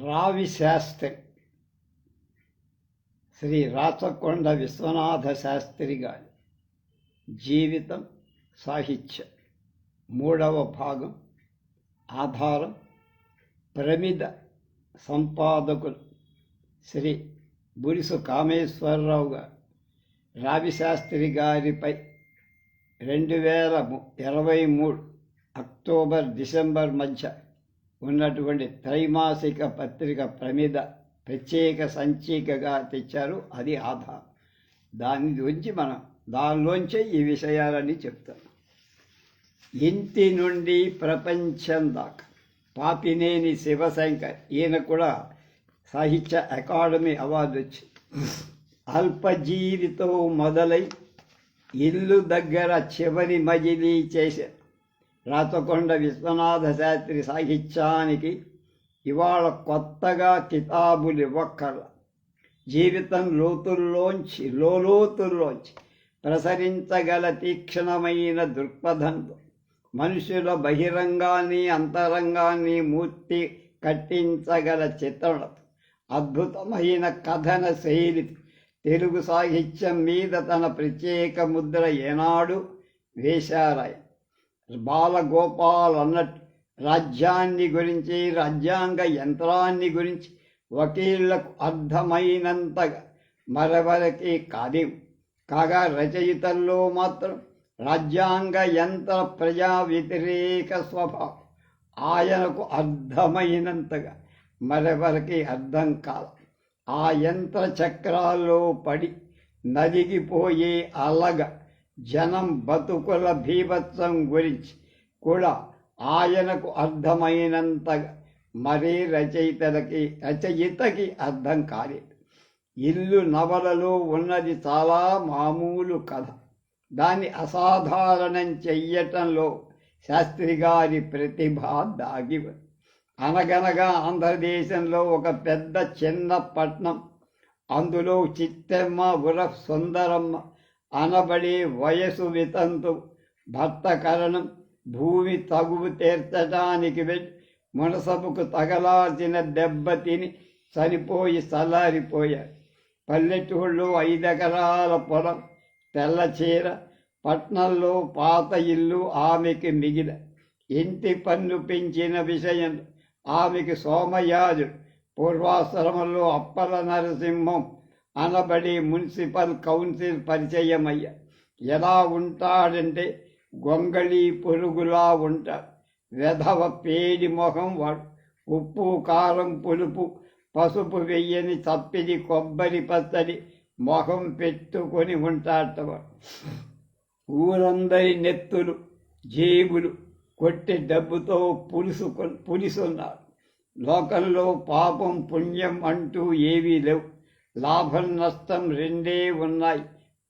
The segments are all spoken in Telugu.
రావి శాస్త్రి శ్రీ రాచకొండ విశ్వనాథ శాస్త్రి గారి జీవితం సాహిత్యం 3వ భాగం. ఆధారం ప్రమిద సంపాదకులు శ్రీ బురిసు కామేశ్వరరావు గారు. రావి శాస్త్రి గారిపై 2023 అక్టోబర్ డిసెంబర్ మధ్య ఉన్నటువంటి త్రైమాసిక పత్రిక ప్రమిద ప్రత్యేక సంచికగా తెచ్చారు. అది ఆధారం. దానిలోంచే ఈ విషయాలన్నీ చెప్తాను. ఇంటి నుండి ప్రపంచం దాకా పాపినేని శివశంకర్, ఈయన కూడా సాహిత్య అకాడమీ అవార్డు వచ్చి అల్పజీవితో మొదలై ఇల్లు దగ్గర చివరి మజిలీ చేశారు. రాచకొండ విశ్వనాథ శాస్త్రి సాహిత్యానికి ఇవాళ కొత్తగా కితాబులు ఇవ్వక్కర్ల. జీవితం లోతుల్లోంచి ప్రసరించగల తీక్షణమైన దృక్పథంతో మనుషుల బహిరంగాన్ని అంతరంగాన్ని మూర్తి కట్టించగల చిత్రణతో అద్భుతమైన కథన శైలి తెలుగు సాహిత్యం మీద తన ప్రత్యేక ముద్ర ఏనాడు వేశారాయ. బాలగోపాల్ అన్నట్టు రాజ్యాన్ని గురించి, రాజ్యాంగ యంత్రాన్ని గురించి వకీళ్లకు అర్థమైనంతగా మరెవరికి కాగా రచయితల్లో మాత్రం రాజ్యాంగ యంత్ర ప్రజా వ్యతిరేక స్వభావం ఆయనకు అర్థమైనంతగా మరెవరికి అర్థం కాల. ఆ యంత్ర చక్రాల్లో పడి నలిగిపోయే అలగ జనం బతుకుల భీభత్సం గురించి కూడా ఆయనకు అర్థమైనంతగా మరీ రచయితకి అర్థం కాలేదు. ఇల్లు నవలలో ఉన్నది చాలా మామూలు కథ. దాన్ని అసాధారణం చెయ్యటంలో శాస్త్రి గారి ప్రతిభ దాగి ఉంది. అనగనగా ఆంధ్రదేశంలో ఒక పెద్ద చిన్న పట్నం, అందులో చిత్తెమ్మ ఉరఫ్ సుందరమ్మ అనబడే వయసు వితంతు భర్త కరణం భూమి తగువు తీర్చడానికి వెళ్ళి మునసబుకు తగలాల్సిన దెబ్బ తిని చనిపోయి చల్లారిపోయారు. పల్లెటూళ్ళు 5 ఎకరాల పొలం, తెల్ల చీర, పట్నంలో పాత ఇల్లు ఆమెకి మిగిల. ఇంటి పన్ను పెంచిన విషయం ఆమెకి సోమయాజుడు పూర్వాశ్రమంలో అప్పల నరసింహం అనబడి మున్సిపల్ కౌన్సిల్ పరిచయమయ్య. ఎలా ఉంటాడంటే గొంగళి పురుగులా ఉంటాడు. వెధవ పేడి మొహం వాడు. ఉప్పు కారం పులుపు పసుపు వెయ్యని చప్పిది కొబ్బరి పచ్చడి మొహం పెట్టుకొని ఉంటాడవాడు. ఊరందరి నెత్తులు జేబులు కొట్టి డబ్బుతో పులిసున్నాడు. లోకంలో పాపం పుణ్యం అంటూ ఏవీ లేవు. లాభం నష్టం రెండే ఉన్నాయి.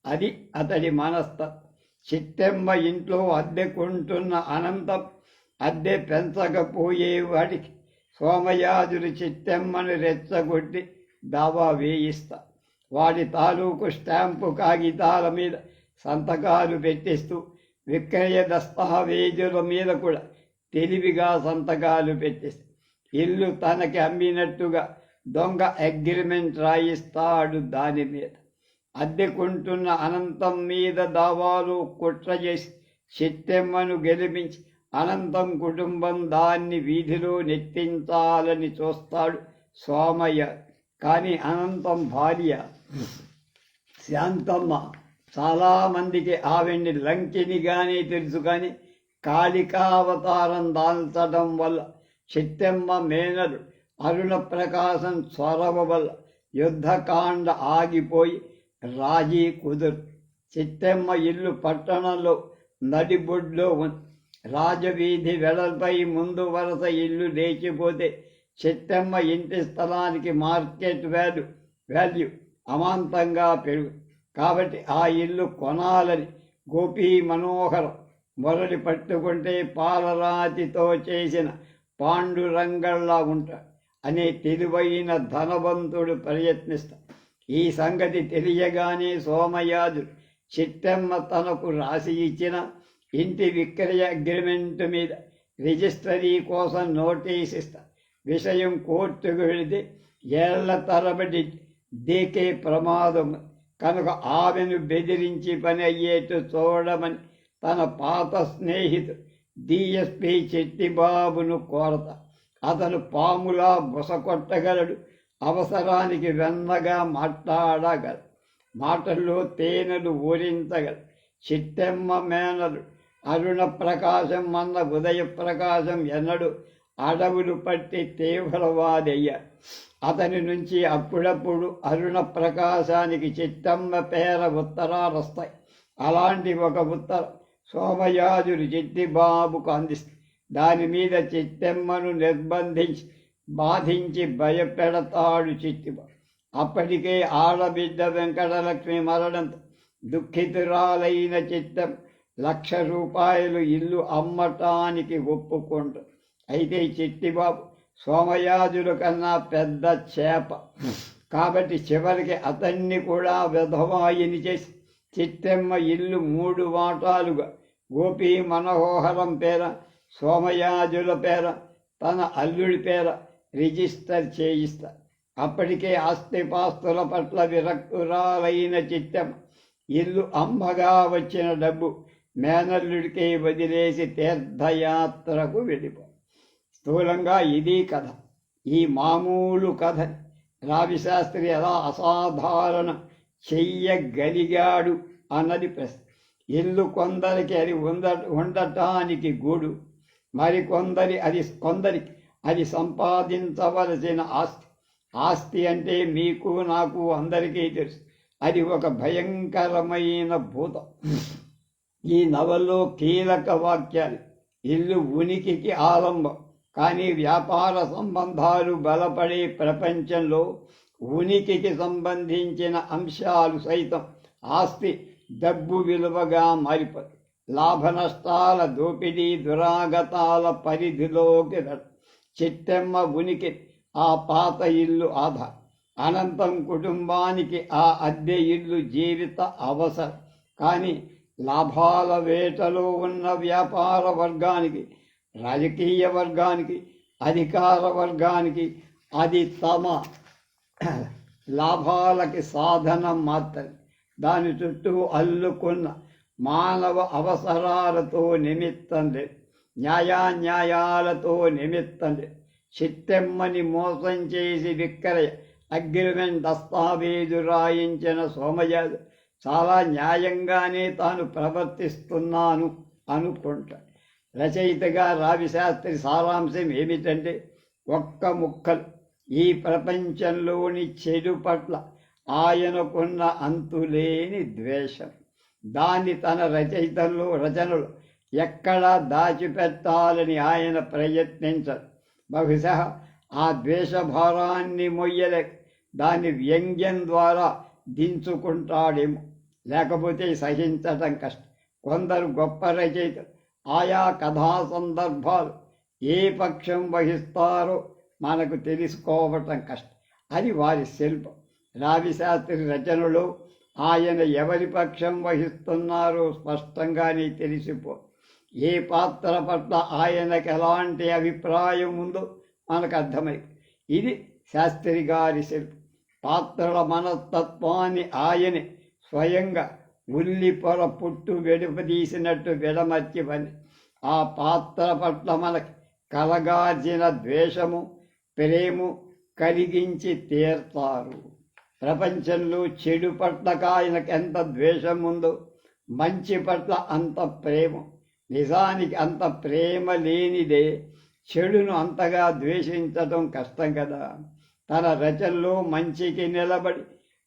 అది అతడి మనస్తత్వం. చిట్టెమ్మ ఇంట్లో అద్దెకుంటున్న అనంతం అద్దె పెంచకపోయేవాడికి సోమయాజుడు చిట్టెమ్మను రెచ్చగొట్టి దావా వేయిస్తా. వాడి తాలూకు స్టాంపు కాగితాల మీద సంతకాలు పెట్టిస్తూ విక్రయ దస్తావేజుల మీద కూడా తెలివిగా సంతకాలు పెట్టిస్తా. ఇల్లు తనకి అమ్మినట్టుగా దొంగ అగ్రిమెంట్ రాయిస్తాడు. దాని మీద అద్దెకుంటున్న అనంతం మీద దావాలు కుట్ర చేసి చిట్టెమ్మను గెలిపించి అనంతం కుటుంబం దాన్ని వీధిలో నెట్టించాలని చూస్తాడు సోమయ్య. కానీ అనంతం భార్య శాంతమ్మ చాలామందికి ఆవిడ్ని లంకినిగానే తెలుసు. కానీ కాళికావతారం దాల్చడం వల్ల చిట్టెమ్మ మేనడు అరుణ ప్రకాశం చొరవ వల్ల యుద్ధకాండ ఆగిపోయి రాజీ కుదురు. చిట్టెమ్మ ఇల్లు పట్టణంలో నడిబొడ్లో ఉంది. రాజవీధి వెడల్పై ముందు వరుస ఇల్లు లేచిపోతే చిట్టెమ్మ ఇంటి స్థలానికి మార్కెట్ వాల్యూ అమాంతంగా పెరుగు. కాబట్టి ఆ ఇల్లు కొనాలని గోపీ మనోహరం మొరలి పట్టుకుంటే పాలరాతితో చేసిన పాండురంగల్లా ఉంటాడు అనే తెలివైన ధనవంతుడు ప్రయత్నిస్తాడు. ఈ సంగతి తెలియగానే సోమయాజుడు చిట్టెమ్మ తనకు రాసి ఇచ్చిన ఇంటి విక్రయ అగ్రిమెంట్ మీద రిజిస్ట్రీ కోసం నోటీస్ ఇస్తా. విషయం కోర్టుకు వెళితే ఏళ్ల తరబడి దేకే ప్రమాదం కనుక ఆమెను బెదిరించి పని అయ్యేట్టు చూడమని తన పాత స్నేహితుడు డిఎస్పి చెట్టిబాబును కోరత. అతను పాములా బుసకొట్టగలడు, అవసరానికి వెన్నగా మాట్లాడగలడు, మాటల్లో తేనెలు ఊరించగలడు. చిట్టెమ్మ మేనలు అరుణ ప్రకాశం అన్న ఉదయ ప్రకాశం ఎన్నడు అడవులు పట్టి తీవ్రవాదయ్యాడు. అతని నుంచి అప్పుడప్పుడు అరుణ ప్రకాశానికి చిట్టమ్మ పేర ఉత్తరాలు వస్తాయి. అలాంటి ఒక ఉత్తరం సోమయాజుడు చిట్టిబాబుకు అందిస్తాడు. దాని మీద చిట్టెమ్మను నిర్బంధించి బాధించి భయపెడతాడు చిట్టిబాబు. అప్పటికే ఆడబిడ్డ వెంకటలక్ష్మి మరణంతో దుఃఖితురాలైన చిట్టెమ్మ ₹1,00,000 ఇల్లు అమ్మటానికి ఒప్పుకుంటాడు. అయితే చిట్టిబాబు సోమయాజుల కన్నా పెద్ద చేప కాబట్టి చివరికి అతన్ని కూడా విధవాయిని చేసి చిట్టెమ్మ ఇల్లు 3 వాటాలుగా గోపీ మనోహరం పేర, సోమయాజుల పేర, తన అల్లుడి పేర రిజిస్టర్ చేయిస్తారు. అప్పటికే ఆస్తిపాస్తుల పట్ల విరక్తురాలైన చిట్టెమ్మ ఇల్లు అమ్మగా వచ్చిన డబ్బు మేనల్లుడికి వదిలేసి తీర్థయాత్రకు వెళ్ళిపో. స్థూలంగా ఇది కథ. ఈ మామూలు కథ రావిశాస్త్రి ఎలా అసాధారణ చెయ్యగలిగాడు అన్నది ప్రశ్న. ఇల్లు కొందరికి అది ఉండటానికి గూడు, కొందరికి అది సంపాదించవలసిన ఆస్తి. ఆస్తి అంటే మీకు నాకు అందరికీ తెలుసు, అది ఒక భయంకరమైన భూతం. ఈ నవల్లో కీలక వాక్యాలు ఇల్లు ఉనికికి ఆలంబం, కానీ వ్యాపార సంబంధాలు బలపడే ప్రపంచంలో ఉనికికి సంబంధించిన అంశాలు సైతం ఆస్తి డబ్బు విలువగా మారిపోయి లాభ నష్టాల దోపిడీ దురాగతాల పరిధిలోకి చిట్టెమ్మ ఉనికి ఆ పాత ఇల్లు ఆధారం. అనంతం కుటుంబానికి ఆ అద్దె ఇల్లు జీవిత అవసరం. కానీ లాభాల వేటలో ఉన్న వ్యాపార వర్గానికి, రాజకీయ వర్గానికి, అధికార వర్గానికి అది తమ లాభాలకి సాధనం మాత్రమే. దాని చుట్టూ అల్లుకున్న మానవ అవసరాలతో నిమిత్తం లేదు, న్యాయాన్యాయాలతో నిమిత్తం లేదు. చిట్టెమ్మని మోసం చేసి విక్రయ అగ్రిమెంట్ దస్తావేజు రాయించిన సోమయాజు చాలా న్యాయంగానే తాను ప్రవర్తిస్తున్నాను అనుకుంటాడు. రచయితగా రావిశాస్త్రి సారాంశం ఏమిటంటే, ఒక్క ముక్కలు ఈ ప్రపంచంలోని చెడు పట్ల ఆయనకున్న అంతులేని ద్వేషం. దాన్ని తన రచనలు ఎక్కడా దాచిపెట్టాలని ఆయన ప్రయత్నించడు. బహుశా ఆ ద్వేషభారాన్ని మొయ్యలేక దాన్ని వ్యంగ్యం ద్వారా దించుకుంటాడేమో, లేకపోతే సహించటం కష్టం. కొందరు గొప్ప రచయితలు ఆయా కథా సందర్భాలు ఏ పక్షం వహిస్తారో మనకు తెలుసుకోవటం కష్టం. అది వారి శిల్పం. రావిశాస్త్రి రచనలో ఆయన ఎవరి పక్షం వహిస్తున్నారో స్పష్టంగానే తెలిసిపో. ఏ పాత్ర పట్ల ఆయనకు ఎలాంటి అభిప్రాయం ఉందో మనకు అర్థమైంది. ఇది శాస్త్రి గారి శిల్పం. పాత్రల మనస్తత్వాన్ని ఆయనే స్వయంగా ఉల్లిపొర పుట్టు వెడుపదీసినట్టు విడమర్చివని ఆ పాత్ర పట్ల మనకి కలగార్చిన ద్వేషము ప్రేమ కలిగించి తీర్తారు. ప్రపంచంలో చెడు పట్ల ఆయనకు ఎంత ద్వేషం ఉందో మంచి పట్ల అంత ప్రేమ. నిజానికి అంత ప్రేమ లేనిదే చెడును అంతగా ద్వేషించటం కష్టం కదా. తన రచనలో మంచికి నిలబడి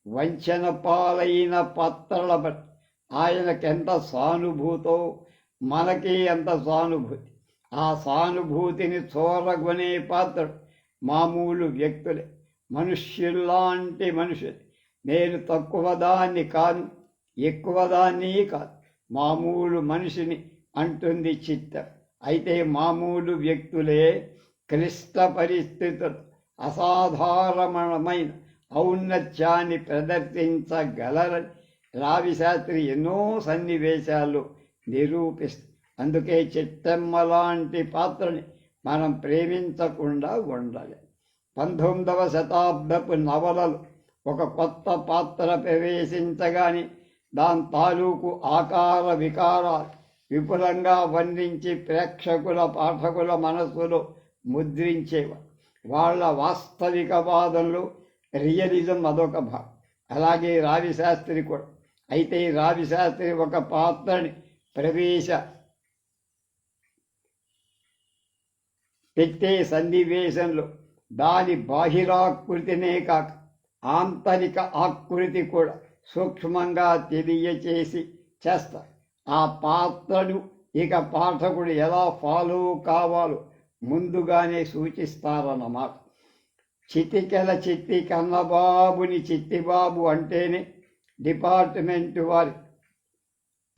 వంచన పాలైన పాత్రల బట్టి ఆయనకెంత సానుభూతో మనకి ఎంత సానుభూతి. ఆ సానుభూతిని చూరగొనే పాత్రలు మామూలు వ్యక్తులే, మనుష్యుల్లాంటి మనుషులు. నేను తక్కువ దాన్ని కాను, ఎక్కువ దాన్ని కాదు, మామూలు మనిషిని అంటుంది చిత్తం. అయితే మామూలు వ్యక్తులే క్లిష్ట పరిస్థితులు అసాధారణమైన ఔన్నత్యాన్ని ప్రదర్శించగలరని రావిశాస్త్రి ఎన్నో సన్నివేశాలు నిరూపిస్తారు. అందుకే చిట్టెమ్మ లాంటి పాత్రని మనం ప్రేమించకుండా ఉండాలి. 19వ శతాబ్దపు నవలలు ఒక కొత్త పాత్ర ప్రవేశించగానే దాని తాలూకు ఆకార వికారాలు విపులంగా వర్ణించి ప్రేక్షకుల పాఠకుల మనస్సులో ముద్రించేవారు. వాళ్ళ వాస్తవిక వాదంలో రియలిజం అదొక భాగం. అలాగే రావిశాస్త్రి కూడా. అయితే రావిశాస్త్రి ఒక పాత్రని పెట్టే సన్నివేశంలో దాని బాహిరాకృతినే కాక ఆంతరిక ఆకృతి కూడా సూక్ష్మంగా తెలియచేసి చేస్తారు. ఆ పాత్రను ఇక పాఠకుడు ఎలా ఫాలో కావాలో ముందుగానే సూచిస్తారన్నమాట. చిటికెల చిట్టి కన్నబాబుని చిట్టిబాబు అంటేనే డిపార్ట్మెంట్ వారి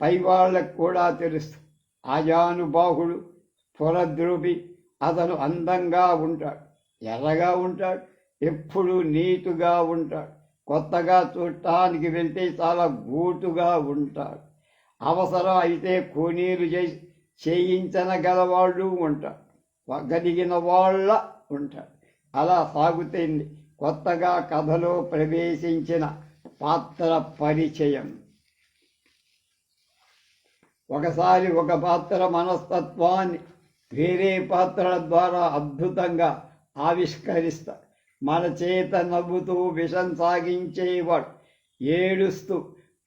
పై వాళ్ళకు కూడా తెలుస్తుంది. ఆజానుబాహుడు, స్ఫురద్రూపి. అతను అందంగా ఉంటాడు, ఎర్రగా ఉంటాడు, ఎప్పుడూ నీటుగా ఉంటాడు. కొత్తగా చూడటానికి వెళ్తే చాలా గూటుగా ఉంటాడు. అవసరం అయితే కూనీలు చేయించనగలవాళ్ళు ఉంటాడు, గదిగిన వాళ్ళ ఉంటాడు. అలా సాగుతుంది కొత్తగా కథలో ప్రవేశించిన పాత్ర పరిచయం. ఒకసారి ఒక పాత్ర మనస్తత్వాన్ని వేరే పాత్రల ద్వారా అద్భుతంగా ఆవిష్కరిస్తారు. మన చేత నవ్వుతూ విషం సాగించేవాడు ఏడుస్తూ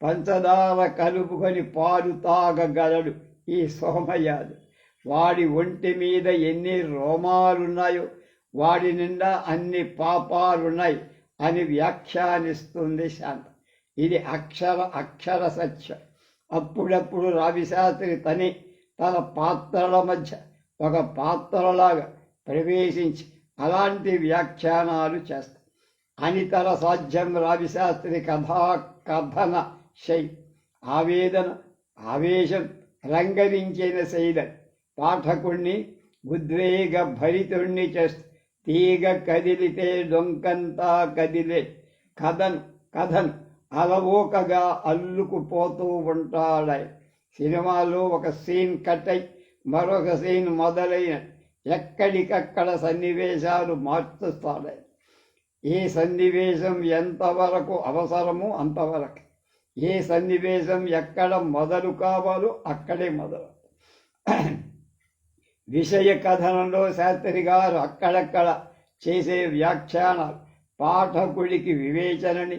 పంచదార కలుపుకొని పాలు తాగగలడు ఈ సోమయాజు. వాడి ఒంటి మీద ఎన్ని రోమాలున్నాయో వాడి నిండా అన్ని పాపాలున్నాయి అని వ్యాఖ్యానిస్తుంది శాంత. ఇది అక్షర సత్యం. అప్పుడప్పుడు రావిశాస్త్రి తన పాత్రల మధ్య ఒక పాత్రలాగా ప్రవేశించి అలాంటి వ్యాఖ్యానాలు చేస్తారు. అనితర సాధ్యం రావిశాస్త్రి కథన శైలి. ఆవేదన, ఆవేశం రంగరించిన శైలి పాఠకుణ్ణి ఉద్వేగ భరితుణ్ణి చేస్తూ తీగ కదిలితే డొంకంతా కదిలే కథను అలవోకగా అల్లుకుపోతూ ఉంటాడు. సినిమాలో ఒక సీన్ కట్ అయి మరొక సీన్ మొదలైన ఎక్కడికక్కడ సన్నివేశాలు మార్చుతాడు. ఏ సన్నివేశం ఎంతవరకు అవసరమో అంతవరకు, ఏ సన్నివేశం ఎక్కడ మొదలు కావాలో అక్కడే మొదలు. విషయ కథనంలో శాస్త్రి గారు అక్కడక్కడ చేసే వ్యాఖ్యానాలు పాఠకుడికి వివేచనని,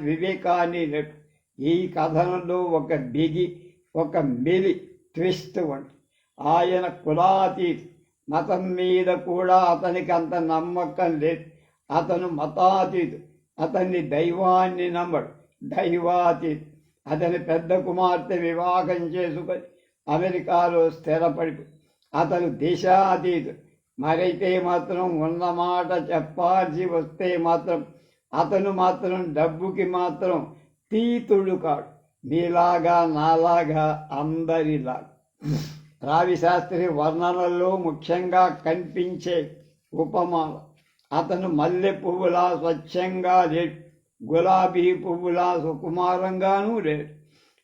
వివేకాన్ని నెట్టు. ఈ కథనంలో ఒక బిగి, ఒక మెలి ట్విస్ట్ వంటి. ఆయన కులాతీతి. మతం మీద కూడా అతనికి అంత నమ్మకం లేదు. అతను మతాతీతు. అతన్ని దైవాన్ని నమ్మడు, దైవాతీతు. అతని పెద్ద కుమార్తె వివాహం చేసుకొని అమెరికాలో స్థిరపడి అతను దేశాతీతు. మరైతే మాత్రం ఉన్నమాట చెప్పాల్సి వస్తే మాత్రం అతను మాత్రం డబ్బుకి మాత్రం తీతుడు కాడు. నీలాగా నాలాగా అందరిలాగా. రావిశాస్త్రి వర్ణనల్లో ముఖ్యంగా కనిపించే ఉపమానం. అతను మల్లె పువ్వులా స్వచ్ఛంగా లేడు, గులాబీ పువ్వులా సుకుమారంగానూ లేడు.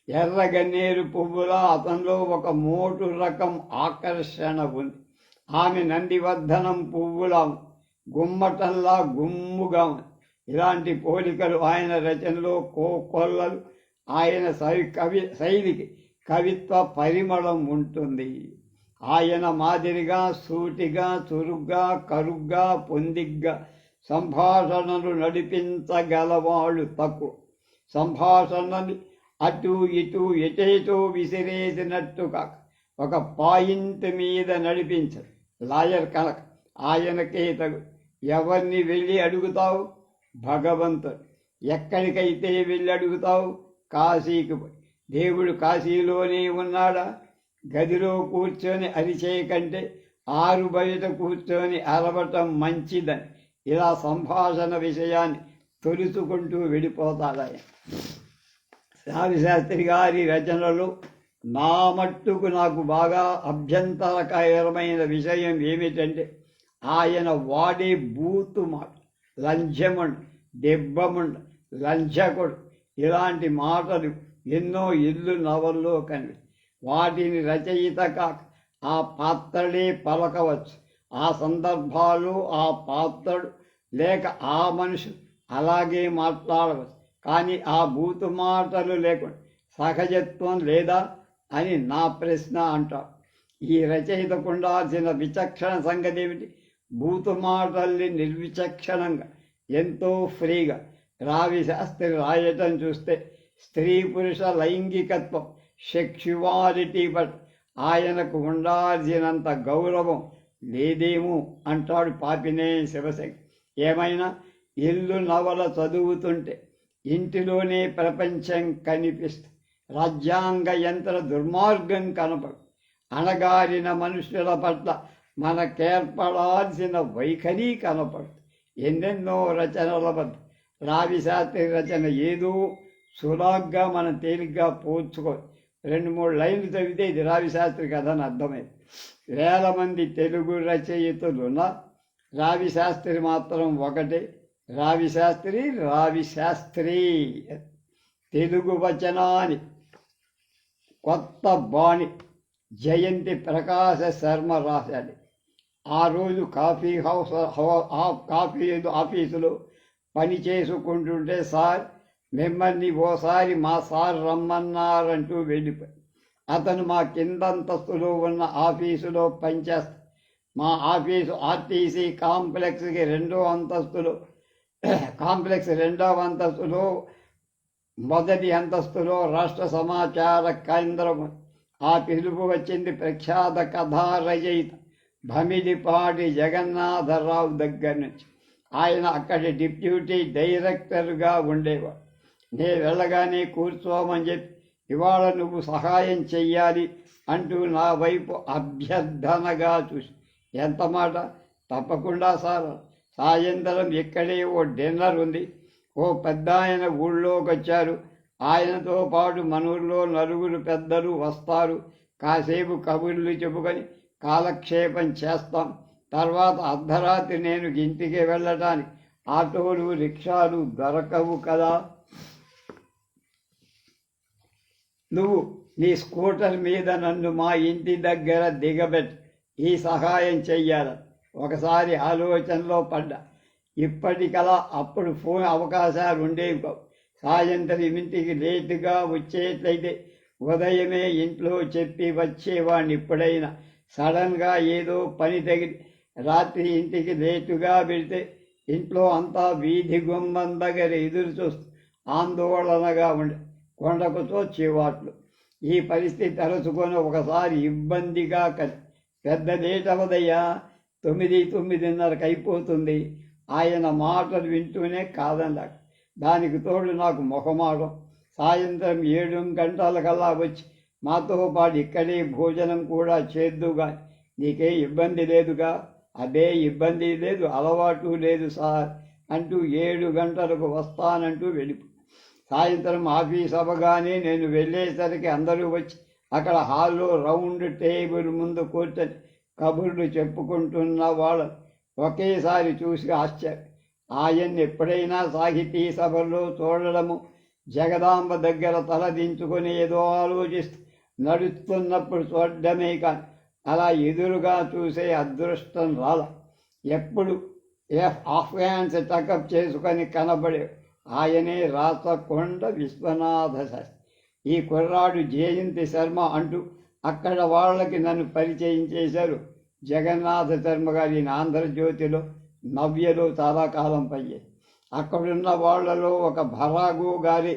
ఎర్రగన్నేరు పువ్వులా అతనిలో ఒక మోటు రకం ఆకర్షణ ఉంది. ఆమె నందివర్ధనం పువ్వులా గుమ్మటంలా గుమ్ముగా ఉంది. ఇలాంటి పోలికలు ఆయన రచనలో కోకొల్లలు. ఆయన శైలికి కవిత్వ పరిమళం ఉంటుంది. ఆయన మాదిరిగా సూటిగా, చురుగ్గా, కరుగ్గా, పొందిగ్గా సంభాషణలు నడిపించగలవాళ్ళు తక్కువ. సంభాషణని అటు ఇటు ఎటేటో విసిరేసినట్టు కాక ఒక పాయింట్ మీద నడిపించరు లాయర్ కనుక. ఆయనకే తగు. ఎవరిని వెళ్ళి అడుగుతావు? భగవంతుడు. ఎక్కడికైతే వెళ్ళి అడుగుతావు? కాశీకి పోయి. దేవుడు కాశీలోనే ఉన్నాడా? గదిలో కూర్చొని అరిచే కంటే ఆరు బయట కూర్చొని అరవటం మంచిదని ఇలా సంభాషణ విషయాన్ని తొలుచుకుంటూ వెళ్ళిపోతాడాయ. రావిశాస్త్రి గారి రచనలు నా మట్టుకు నాకు బాగా అభ్యంతరకరమైన విషయం ఏమిటంటే ఆయన వాడే బూతు మాట. లంచముండు, దెబ్బముండు, లంచకుడు ఇలాంటి మాటలు ఎన్నో ఇల్లు నవల్లో కనిపి వాటిని రచయిత కాక ఆ పాత్రడే పలకవచ్చు. ఆ సందర్భాలు ఆ పాత్రడు లేక ఆ మనిషి అలాగే మాట్లాడవచ్చు. కానీ ఆ బూతు మాటలు లేకుండా సహజత్వం లేదా అని నా ప్రశ్న అంటాడు. ఈ రచయితకు ఉండాల్సిన విచక్షణ సంగతి ఏమిటి? బూతు మాటల్ని నిర్విచక్షణంగా ఎంతో ఫ్రీగా రావి శాస్త్రి రాయటం చూస్తే స్త్రీ పురుష లైంగికత్వం సెక్చువాలిటీ బట్ ఆయనకు ఉండాల్సినంత గౌరవం లేదేమో అంటాడు పాపినే శివశంకర్. ఏమైనా ఇల్లు నవల చదువుతుంటే ఇంటిలోనే ప్రపంచం కనిపిస్తుంది. రాజ్యాంగ యంత్ర దుర్మార్గం కనపడు. అణగారిన మనుషుల పట్ల మనకేర్పడాల్సిన వైఖరి కనపడుతుంది. ఎన్నెన్నో రచనల వద్ద రావిశాస్త్రి రచన ఏదో సులాగ్గా మనం తేలిగ్గా పోల్చుకోవచ్చు. 2-3 లైన్లు చదివితే ఇది రావిశాస్త్రి కథ అని అర్థమైంది. వేల మంది తెలుగు రచయితలున్న రావిశాస్త్రి మాత్రం ఒకటే. రావిశాస్త్రి తెలుగు వచనాన్ని కొత్త బాణి జయంతి ప్రకాశ శర్మ రాశాడు. ఆ రోజు కాఫీ ఆఫీసులో పని చేసుకుంటుంటే, సార్ మిమ్మల్ని ఓసారి మా సార్ రమ్మన్నారంటూ వెళ్ళిపోయి, అతను మా కిందంతస్తులో ఉన్న ఆఫీసులో పనిచేస్తాడు. మా ఆఫీసు ఆర్టీసీ కాంప్లెక్స్కి రెండవ అంతస్తులో మొదటి అంతస్తులో రాష్ట్ర సమాచార కేంద్రం. ఆ పిలుపు వచ్చింది ప్రఖ్యాత కథా రచయిత భమిడిపాటి జగన్నాథరావు దగ్గర నుంచి. ఆయన అక్కడి డిప్యూటీ డైరెక్టర్గా ఉండేవాడు. నేను వెళ్ళగానే కూర్చోమని చెప్పి, ఇవాళ నువ్వు సహాయం చెయ్యాలి అంటూ నా వైపు అభ్యర్థనగా చూసి, ఎంత మాట? తప్పకుండా సార్. సాయంత్రం ఇక్కడే ఓ డిన్నర్ ఉంది. ఓ పెద్ద ఆయన ఊళ్ళోకి వచ్చారు. ఆయనతో పాటు మనూరులో 4 పెద్దలు వస్తారు. కాసేపు కబుర్లు చెప్పుకొని కాలక్షేపం చేస్తాం. తర్వాత అర్ధరాత్రి నేను ఇంటికి వెళ్ళటానికి ఆటోలు రిక్షాలు దొరకవు కదా. నువ్వు నీ స్కూటర్ మీద నన్ను మా ఇంటి దగ్గర దిగబెట్టి ఈ సహాయం చెయ్యాలి. ఒకసారి ఆలోచనలో పడ్డా. ఇప్పటికలా అప్పుడు ఫోన్ అవకాశాలు ఉండేవి కావు. సాయంత్రం ఇంటికి లేటుగా వచ్చేట్లయితే ఉదయమే ఇంట్లో చెప్పి వచ్చేవాడిని. ఇప్పుడైనా సడన్గా ఏదో పని తగిలి రాత్రి ఇంటికి లేటుగా వెళితే ఇంట్లో అంతా వీధి గుమ్మం దగ్గర ఎదురు చూస్తూ ఆందోళనగా ఉండే. కొండకుతో చివాట్లు. ఈ పరిస్థితి తలుచుకొని ఒకసారి ఇబ్బందిగా పెద్ద లేటవదయ్యా, 9-9:30 అయిపోతుంది. ఆయన మాటలు వింటూనే కాదన్నా. దానికి తోడు నాకు మొహమాటం. సాయంత్రం 7 గంటలకల్లా వచ్చి మాతో పాటు ఇక్కడే భోజనం కూడా చేద్దుగా, నీకే ఇబ్బంది లేదుగా? అదే ఇబ్బంది లేదు, అలవాటు లేదు సార్ అంటూ 7 గంటలకు వస్తానంటూ వెళ్ళిపో. సాయంత్రం ఆఫీస్ అవ్వగానే నేను వెళ్ళేసరికి అందరూ వచ్చి అక్కడ హాల్లో రౌండ్ టేబుల్ ముందు కూర్చొని కబుర్లు చెప్పుకుంటున్న వాళ్ళని ఒకేసారి చూసి ఆశ్చర్యం. ఆయన్ని ఎప్పుడైనా సాహితీ సభల్లో చూడడము, జగదాంబ దగ్గర తలదించుకొని ఏదో ఆలోచిస్తూ నడుస్తున్నప్పుడు చూడడమే కానీ అలా ఎదురుగా చూసే అదృష్టం రాల. ఎప్పుడు హాఫ్ హ్యాండ్స్ టకప్ చేసుకొని కనబడే ఆయనే రాచకొండ విశ్వనాథ శాస్త్రి. ఈ కుర్రాడు జయంతి శర్మ అంటూ అక్కడ వాళ్ళకి నన్ను పరిచయం చేశారు. జగన్నాథ శర్మ గారి ఆంధ్రజ్యోతిలో, నవ్యలో చాలా కాలం పయ్యాయి. అక్కడున్న వాళ్లలో ఒక భరాగు గారి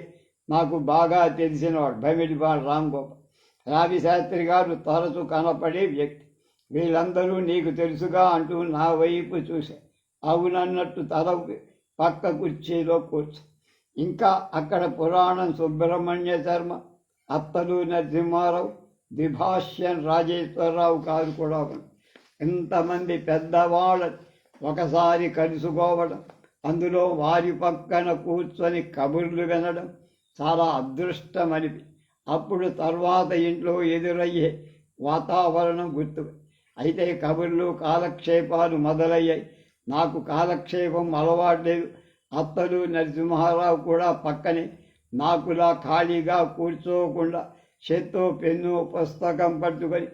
నాకు బాగా తెలిసినవాడు, భమిడిపాడు రాంగోపాల్. రావిశాస్త్రి గారు తరచు కనపడే వ్యక్తి. వీళ్ళందరూ నీకు తెలుసుగా అంటూ నా వైపు చూశారు. అవునన్నట్టు తల పక్క కుర్చీలో కూర్చు. ఇంకా అక్కడ పురాణం సుబ్రహ్మణ్య శర్మ, అత్తలు నరసింహారావు, ద్విభాష్యం రాజేశ్వరరావు గారు కూడా ఉన్నారు. ఇంతమంది పెద్దవాళ్ళ ఒకసారి కలుసుకోవడం, అందులో వారి పక్కన కూర్చొని కబుర్లు వినడం చాలా అదృష్టమనిపి. అప్పుడు తర్వాత ఇంట్లో ఎదురయ్యే వాతావరణం గుర్తు. అయితే కబుర్లు కాలక్షేపాలు మొదలయ్యాయి. నాకు కాలక్షేపం అలవాట్లేదు. అత్తలు నరసింహారావు కూడా పక్కనే నాకులా ఖాళీగా కూర్చోకుండా చేత్తో పెన్ను పుస్తకం పట్టుకొని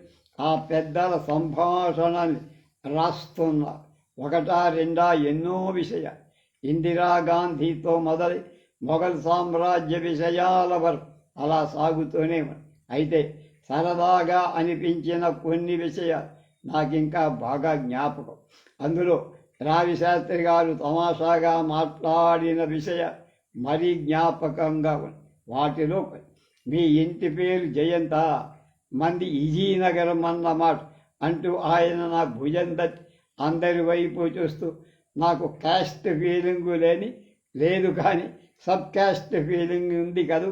ఆ పెద్దల సంభాషణని రాస్తున్నారు. ఒకటా రెండా ఎన్నో విషయాలు. ఇందిరాగాంధీతో మొదలై మొఘల్ సామ్రాజ్య విషయాల వరకు అలా సాగుతూనే ఉంది. అయితే సరదాగా అనిపించిన కొన్ని విషయాలు నాకింకా బాగా జ్ఞాపకం. అందులో రావి శాస్త్రి గారు తమాషాగా మాట్లాడిన విషయం మరీ జ్ఞాపకంగా ఉంది. వాటిలో మీ ఇంటి పేరు జయంత, మంది విజయనగరం అన్నమాట అంటూ ఆయన నా భుజం తట్టి అందరి వైపు చూస్తూ, నాకు క్యాస్ట్ ఫీలింగు లేదు కానీ సబ్ క్యాస్ట్ ఫీలింగ్ ఉంది కదూ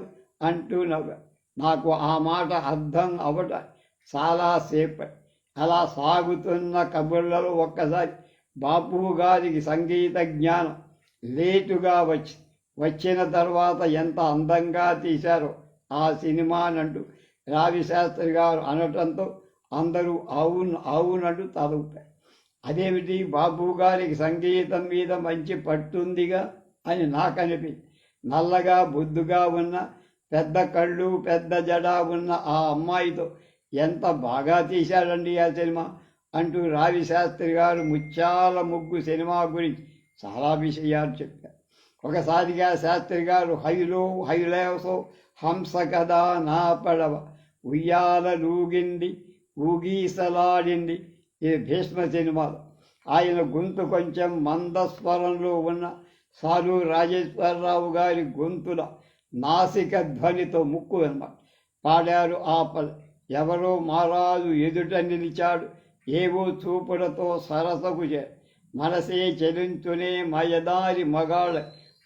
అంటూ నవ్వారు. నాకు ఆ మాట అర్థం అవట చాలాసేపు. అలా సాగుతున్న కబుర్లలో ఒక్కసారి బాపు గారికి సంగీత జ్ఞానం లేటుగా వచ్చిన తర్వాత ఎంత అందంగా తీశారో ఆ సినిమానంటూ రావి శాస్త్రి గారు అనటంతో అందరూ అవునంటూ తలూపారు. అదేమిటి, బాపు గారికి సంగీతం మీద మంచి పట్టుందిగా అని నాకు అనిపించింది. నల్లగా బొద్దుగా ఉన్న, పెద్ద కళ్ళు పెద్ద జడ ఉన్న ఆ అమ్మాయితో ఎంత బాగా తీశాడండి ఆ సినిమా అంటూ రావి శాస్త్రి గారు ముత్యాల ముగ్గు సినిమా గురించి చాలా విషయాలు చెప్పారు. ఒకసారిగా శాస్త్రి గారు హైలేవసో హంస కదా నా పడవ ఉయ్యాలూగింది ఊగీసలాడింది, ఇది భీష్మ సినిమాలో. ఆయన గొంతు కొంచెం మందస్వరంలో ఉన్న సాలు రాజేశ్వరరావు గారి గొంతుల నాసిక ధ్వనితో ముక్కు అన్నమాట పాడారు. ఎవరో మహారాజు ఎదుట నిలిచాడు, ఏవో చూపులతో సరసకు మనసే చెలించునే మయదారి మగాళ్ళ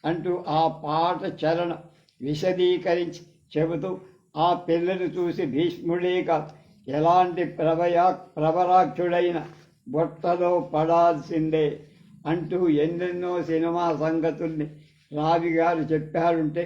అంటూ ఆ పాట చరణ విశదీకరించి చెబుతూ, ఆ పిల్లలు చూసి భీష్ముడే కాదు ఎలాంటి ప్రబరాక్షుడైన బొట్టలో పడాల్సిందే అంటూ ఎన్నెన్నో సినిమా సంగతుల్ని రావి గారు చెప్పారుంటే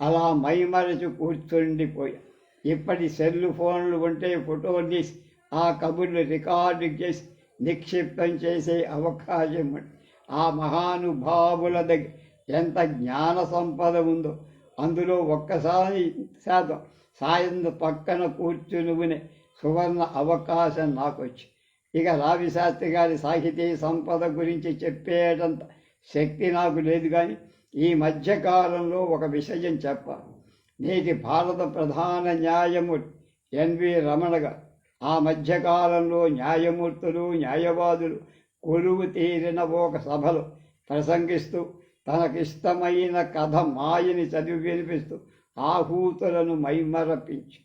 అలా మైమరచి కూర్చుండిపోయా. ఇప్పటి సెల్ ఫోన్లు ఉంటే ఫోటోలు తీసి ఆ కబుర్లు రికార్డు చేసి నిక్షిప్తం చేసే అవకాశం ఉంది. ఆ మహానుభావుల దగ్గర ఎంత జ్ఞాన సంపద ఉందో అందులో ఒక్కసారి శాతం సాయం పక్కన కూర్చుని వినే సువర్ణ అవకాశం నాకు వచ్చి. ఇక రావి శాస్త్రి గారి సాహితీ సంపద గురించి చెప్పేటంత శక్తి నాకు లేదు, కానీ ఈ మధ్యకాలంలో ఒక విషయం చెప్పాలి. నేటి భారత ప్రధాన న్యాయమూర్తి ఎన్వి రమణ గారు ఆ మధ్యకాలంలో న్యాయమూర్తులు న్యాయవాదులు కొలువు తీరిన ఒక సభలో ప్రసంగిస్తూ తనకిష్టమైన కథ మాయని చదివి వినిపిస్తూ ఆహూతులను మైమరపించి,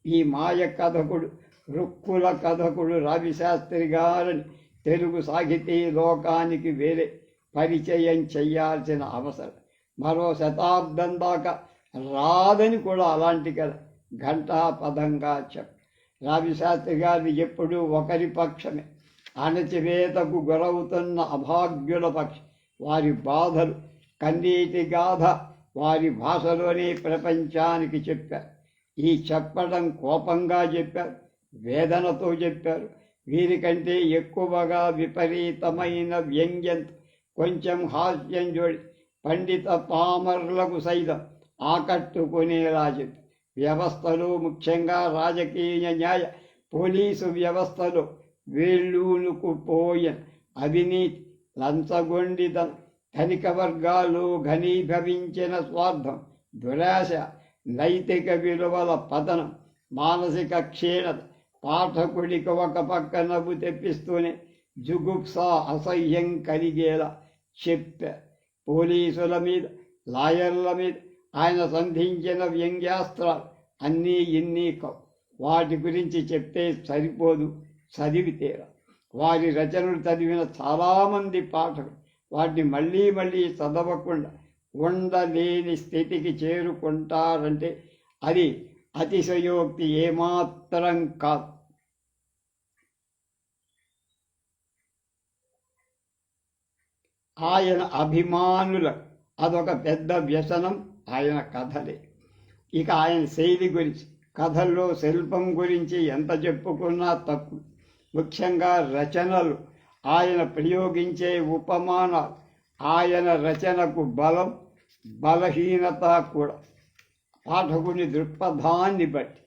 ఈ మాయ కథకుడు రుక్కుల కథకుడు రావిశాస్త్రి గారిని తెలుగు సాహితీ లోకానికి వేరే పరిచయం చేయాల్సిన అవసరం మరో శతాబ్దం దాకా రాదని కూడా అలాంటి కథ ఘంటాపదంగా రావిశాస్త్రి గారిని ఎప్పుడూ ఒకరి పక్షమే, అణచివేతకు గురవుతున్న అభాగ్యుల పక్షం. వారి బాధలు కన్నీటి గాథ వారి భాషలోనే ప్రపంచానికి చెప్పారు. ఈ చెప్పడం కోపంగా చెప్పారు, వేదనతో చెప్పారు. వీరికంటే ఎక్కువగా విపరీతమైన వ్యంగ్యంతో కొంచెం హాస్యం జోడి పండిత పామరులకు సైతం ఆకట్టుకునేలా చెప్పారు. వ్యవస్థలో ముఖ్యంగా రాజకీయ న్యాయ పోలీసు వ్యవస్థలో వేళ్ళూనుకుపోయిన అవినీతి, లంచగొండితనం, ధనిక వర్గాలు ఘనీభవించిన స్వార్థం, దురాశ, నైతిక విలువల పతనం, మానసిక క్షీణత పాఠకుడికి ఒక పక్క నవ్వు తెప్పిస్తూనే జుగుప్స అసహ్యం కలిగేలా చెప్పారు. పోలీసుల మీద లాయర్ల మీద ఆయన సంధించిన వ్యంగ్యాస్త్రాలు అన్నీ ఇన్ని కావు. వాటి గురించి చెప్తే సరిపోదు, చదివితేరా. వారి రచనలు చదివిన చాలామంది పాఠకులు వాటిని మళ్ళీ మళ్ళీ చదవకుండా ఉండలేని స్థితికి చేరుకుంటారంటే అది అతిశయోక్తి ఏమాత్రం కాదు. ఆయన అభిమానుల అదొక పెద్ద వ్యసనం ఆయన కథలే. ఇక ఆయన శైలి గురించి, కథల్లో శిల్పం గురించి ఎంత చెప్పుకున్నా తక్కువ. ముఖ్యంగా రచనలు, ఆయన ప్రయోగించే ఉపమానాలు, ఆయన రచనకు బలం బలహీనత కూడా పాఠకుని దృక్పథాన్ని బట్టి.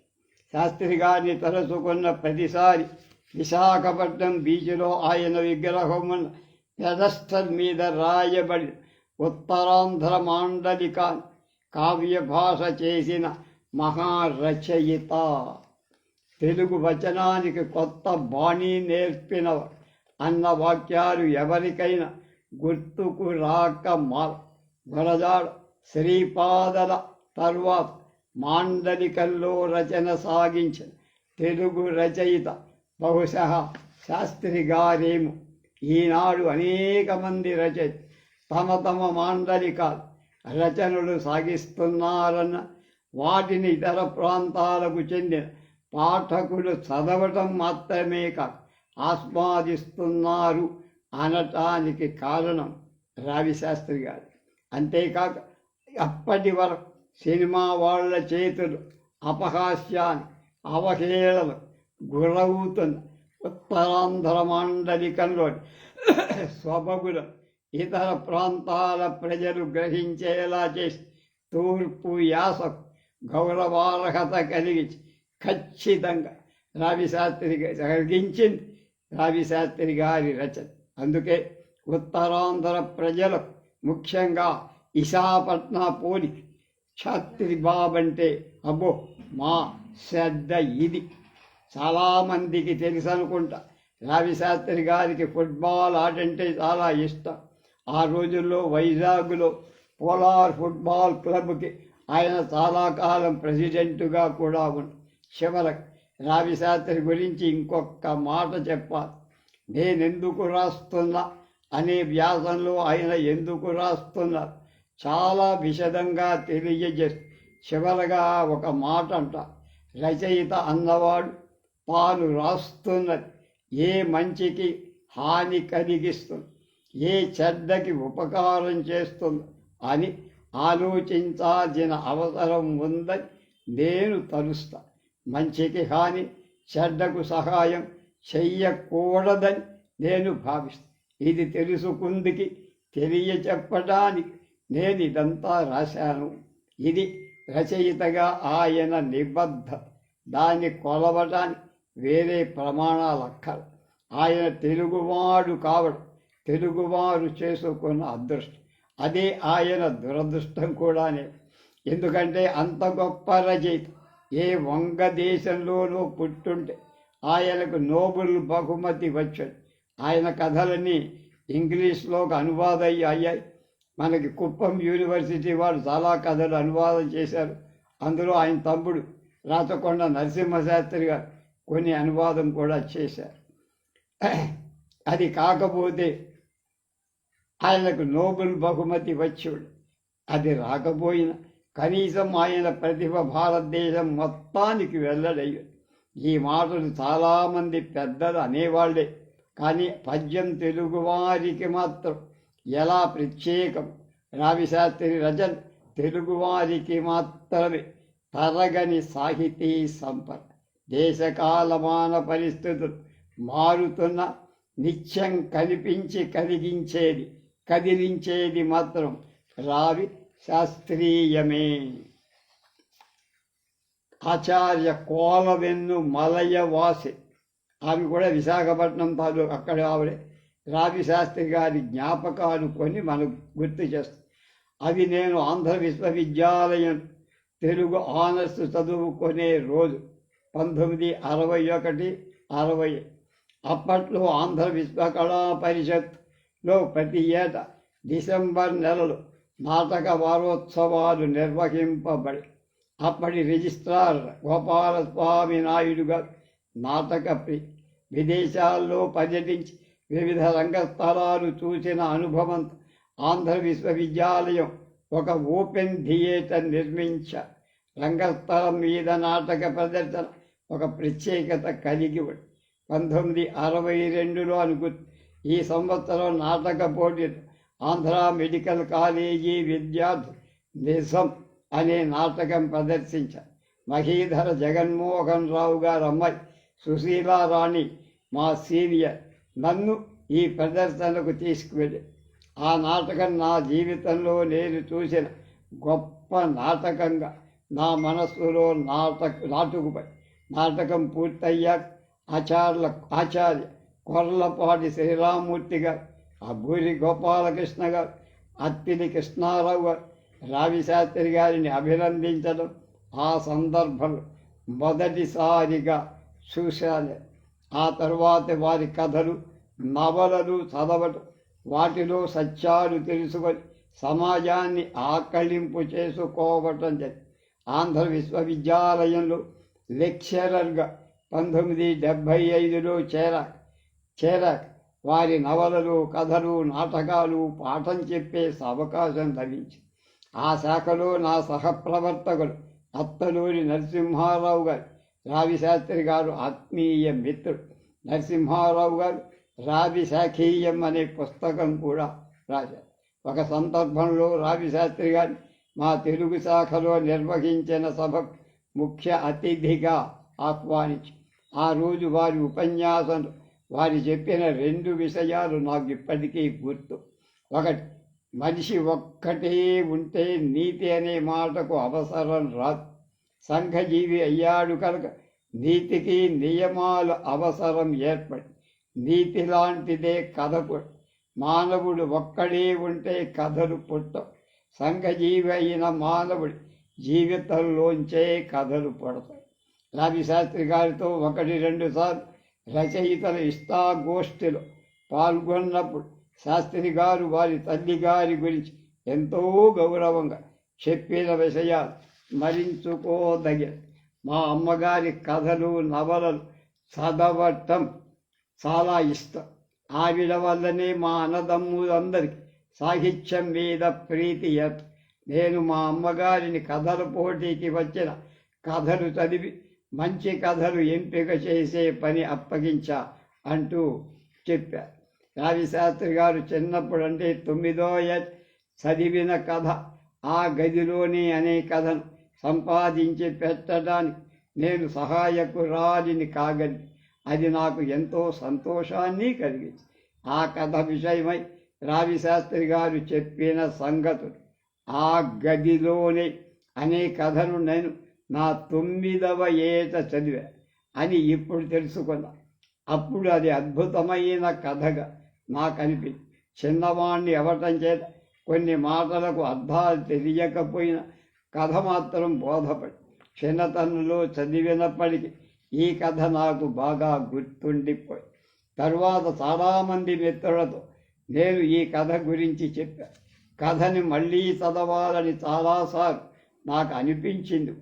శాస్త్రి గారిని తలుచుకున్న ప్రతిసారి విశాఖపట్నం బీచ్లో ఆయన విగ్రహం ఉన్న పెడస్టల్ మీద రాయబడి ఉత్తరాంధ్ర మాండలికాన్ని కావ్య భాష చేసిన మహారచయిత, తెలుగు వచనానికి కొత్త బాణీ నేర్పినవ అన్న వాక్యాలు ఎవరికైనా గుర్తుకు రాక గురజాడ శ్రీపాదల తర్వాత మాండలికంలో రచన సాగించిన తెలుగు రచయిత బహుశः శాస్త్రి గారేమో. ఈనాడు అనేక మంది రచయిత తమ తమ మాండలికాలు రచనలు సాగిస్తున్నారన్న వాటిని ఇతర ప్రాంతాలకు చెందిన పాఠకులు చదవటం మాత్రమే కాదు ఆస్వాదిస్తున్నారు అనటానికి కారణం రావిశాస్త్రి గారు. అంతేకాక అప్పటి వరకు సినిమా వాళ్ళ చేతులు అపహాస్యాన్ని అవహేళన గురవుతున్న ఉత్తరాంధ్ర మాండలికంలోని స్వభగులు ఇతర ప్రాంతాల ప్రజలు గ్రహించేలా చేసి తూర్పు యాసకు గౌరవార్హత కలిగించి ఖచ్చితంగా కలిగించింది రావిశాస్త్రి గారి రచన. అందుకే ఉత్తరాంధ్ర ప్రజలకు ముఖ్యంగా విశాఖపట్న పోలికి శాస్త్రి బాబంటే అబ్బో మా శ్రద్ధ ఇది. చాలామందికి తెలుసు అనుకుంటా రావిశాస్త్రి గారికి ఫుట్బాల్ ఆట అంటే చాలా ఇష్టం. ఆ రోజుల్లో వైజాగ్లో పోలార్ ఫుట్బాల్ క్లబ్కి ఆయన చాలా కాలం ప్రెసిడెంటుగా కూడా ఉన్నాడు. చివరకు రావిశాస్త్రి గురించి ఇంకొక మాట చెప్పాలి. నేనెందుకు రాస్తున్నా అనే వ్యాసంలో ఆయన ఎందుకు రాస్తున్నారు చాలా విశదంగా తెలియజేసి చివరగా ఒక మాట అంట, రచయిత అన్నవాడు తాను రాస్తున్నది ఏ మంచికి హాని కలిగిస్తుంది, ఏ చెడ్డకి ఉపకారం చేస్తుంది అని ఆలోచించాల్సిన అవసరం ఉందని నేను తలుస్తా. మంచికి హాని చెడ్డకు సహాయం చెయ్యకూడదని నేను భావిస్తాను. ఇది తెలుసుకుందికి తెలియచెప్పడానికి నేను ఇదంతా రాశాను. ఇది రచయితగా ఆయన నిబద్ధత. దాన్ని కొలవడానికి వేరే ప్రమాణాలు అక్కర్. ఆయన తెలుగువాడు కావడం తెలుగువారు చేసుకున్న అదృష్టం. అదే ఆయన దురదృష్టం కూడానే. ఎందుకంటే అంత గొప్ప రచయిత ఏ వంగదేశంలోనూ పుట్టుంటే ఆయనకు నోబెల్ బహుమతి వచ్చాడు. ఆయన కథలన్నీ ఇంగ్లీష్లోకి అనువాదం అయ్యాయి. మనకి కుప్పం యూనివర్సిటీ వారు చాలా కథలు అనువాదం చేశారు. అందులో ఆయన తమ్ముడు రాచకొండ నరసింహశాస్త్రి గారు కొన్ని అనువాదం కూడా చేశారు. అది కాకపోతే ఆయనకు నోబెల్ బహుమతి వచ్చాడు. అది రాకపోయినా కనీసం ఆయన ప్రతిభ భారతదేశం మొత్తానికి వెల్లడయ్యాడు. ఈ మాటలు చాలామంది పెద్దలు అనేవాళ్లే, కానీ పద్యం తెలుగువారికి మాత్రం ఎలా ప్రత్యేకం. రావిశాస్త్రి రచన తెలుగువారికి మాత్రమే తరగని సాహితీ సంపద. దేశకాలమాన పరిస్థితులు మారుతున్న నిత్యం కనిపించి కదిలించేది మాత్రం రావి శాస్త్రీయమే. ఆచార్య కోలవెన్ను మలయవాసి, ఆమె కూడా విశాఖపట్నం తాలూకు అక్కడ ఆవిడే. రావిశాస్త్రి గారి జ్ఞాపకాలు కొన్ని మనకు గుర్తు చేస్తాయి. అవి నేను ఆంధ్ర విశ్వవిద్యాలయం తెలుగు ఆనర్స్ చదువుకునే రోజు 1961-60. అప్పట్లో ఆంధ్ర విశ్వకళా పరిషత్లో ప్రతి ఏటా డిసెంబర్ నెలలో నాటక వారోత్సవాలు నిర్వహింపబడి అప్పటి రిజిస్ట్రార్ గోపాలస్వామి నాయుడు గారు నాటక విదేశాల్లో పర్యటించి వివిధ రంగస్థలాలు చూసిన అనుభవంతో ఆంధ్ర విశ్వవిద్యాలయం ఒక ఓపెన్ థియేటర్ నిర్మించారు. రంగస్థలం మీద నాటక ప్రదర్శన ఒక ప్రత్యేకత కలిగి ఉంది. 1962లో ఈ సంవత్సరం నాటక పోటీలు ఆంధ్ర మెడికల్ కాలేజీ విద్యార్థులు నిజం అనే నాటకం ప్రదర్శించారు. మహీధర జగన్మోహన్ రావు గారు అమ్మాయి సుశీలారాణి మా సీనియర్ నన్ను ఈ ప్రదర్శనకు తీసుకువెళ్ళి ఆ నాటకం నా జీవితంలో నేను చూసిన గొప్ప నాటకంగా నా మనస్సులో నాటుకుపోయి నాటకం పూర్తయ్యాక ఆచార్య కొర్లపాటి శ్రీరామూర్తి గారు, అబ్బూరి గోపాలకృష్ణ గారు, అత్తిలి కృష్ణారావు గారు రావిశాస్త్రి గారిని అభినందించడం ఆ సందర్భంలో మొదటిసారిగా చూశాను. ఆ తరువాత వారి కథలు, నవలలు చదవటం, వాటిలో సత్యాలు తెలుసుకొని సమాజాన్ని ఆకళింపు చేసుకోవటం జరిగింది. ఆంధ్ర విశ్వవిద్యాలయంలో లెక్చరర్గా 1975లో చేరాక వారి నవలలు, కథలు, నాటకాలు పాఠం చెప్పే అవకాశం లభించింది. ఆ శాఖలో నా సహప్రవర్తకులు అత్తలూరి నరసింహారావు గారు, రావిశాస్త్రి గారు ఆత్మీయ మిత్రుడు. నరసింహారావు గారు రావిశాఖీయం అనే పుస్తకం కూడా రాశారు. ఒక సందర్భంలో రావిశాస్త్రి గారు మా తెలుగు శాఖలో నిర్వహించిన సభకు ముఖ్య అతిథిగా ఆహ్వానించి ఆ రోజు వారి ఉపన్యాసంలో వారు చెప్పిన 2 విషయాలు నాకు ఇప్పటికీ గుర్తు. ఒకటి, మనిషి ఒక్కటే ఉంటే నీతి అనే మాటకు అవసరం రాదు. సంఘజీవి అయ్యాడు కనుక నీతికి నియమాలు అవసరం ఏర్పడి, నీతి లాంటిదే కథ పుట్ట. మానవుడు ఒక్కడే ఉంటే కథలు పుట్టవు. సంఘజీవి అయిన మానవుడి జీవితంలోంచే కథలు పుడతాయి. రావిశాస్త్రి గారితో 1-2 సార్లు రచయితల ఇష్టాగోష్ఠిలో పాల్గొన్నప్పుడు శాస్త్రి గారు వారి తల్లిగారి గురించి ఎంతో గౌరవంగా చెప్పిన విషయాలు స్మరించుకోదగిన. మా అమ్మగారి కథలు, నవలలు చదవటం చాలా ఇష్టం. ఆవిడ వల్లనే మా అన్నదమ్ములందరికీ సాహిత్యం మీద ప్రీతి ఏర్పడింది. నేను మా అమ్మగారిని కథల పోటీకి వచ్చిన కథలు చదివి మంచి కథలు ఎంపిక చేసే పని అప్పగించా అంటూ చెప్పారు. రావిశాస్త్రి గారు చిన్నప్పుడు అంటే 9వ ఏట చదివిన కథ ఆ గదిలోని అనే కథను సంపాదించి పెట్టడానికి నేను సహాయకురాలిని కాగలి. అది నాకు ఎంతో సంతోషాన్ని కలిగింది. ఆ కథ విషయమై రావిశాస్త్రి గారు చెప్పిన సంగతులు, ఆ గదిలోనే అనే కథను నేను నా 9వ ఏట చదివా అని ఇప్పుడు తెలుసుకున్నా. అప్పుడు అది అద్భుతమైన కథగా నాకు అనిపించింది. చిన్నవాణ్ణి అవ్వటం చేత కొన్ని మాటలకు అర్థాలు తెలియకపోయినా కథ మాత్రం బోధపడి చిన్నతనంలో చదివినప్పటికీ ఈ కథ నాకు బాగా గుర్తుండిపోయి. తరువాత చాలామంది మిత్రులతో నేను ఈ కథ గురించి చెప్పాను. కథని మళ్ళీ చదవాలని చాలాసార్లు నాకు అనిపించింది,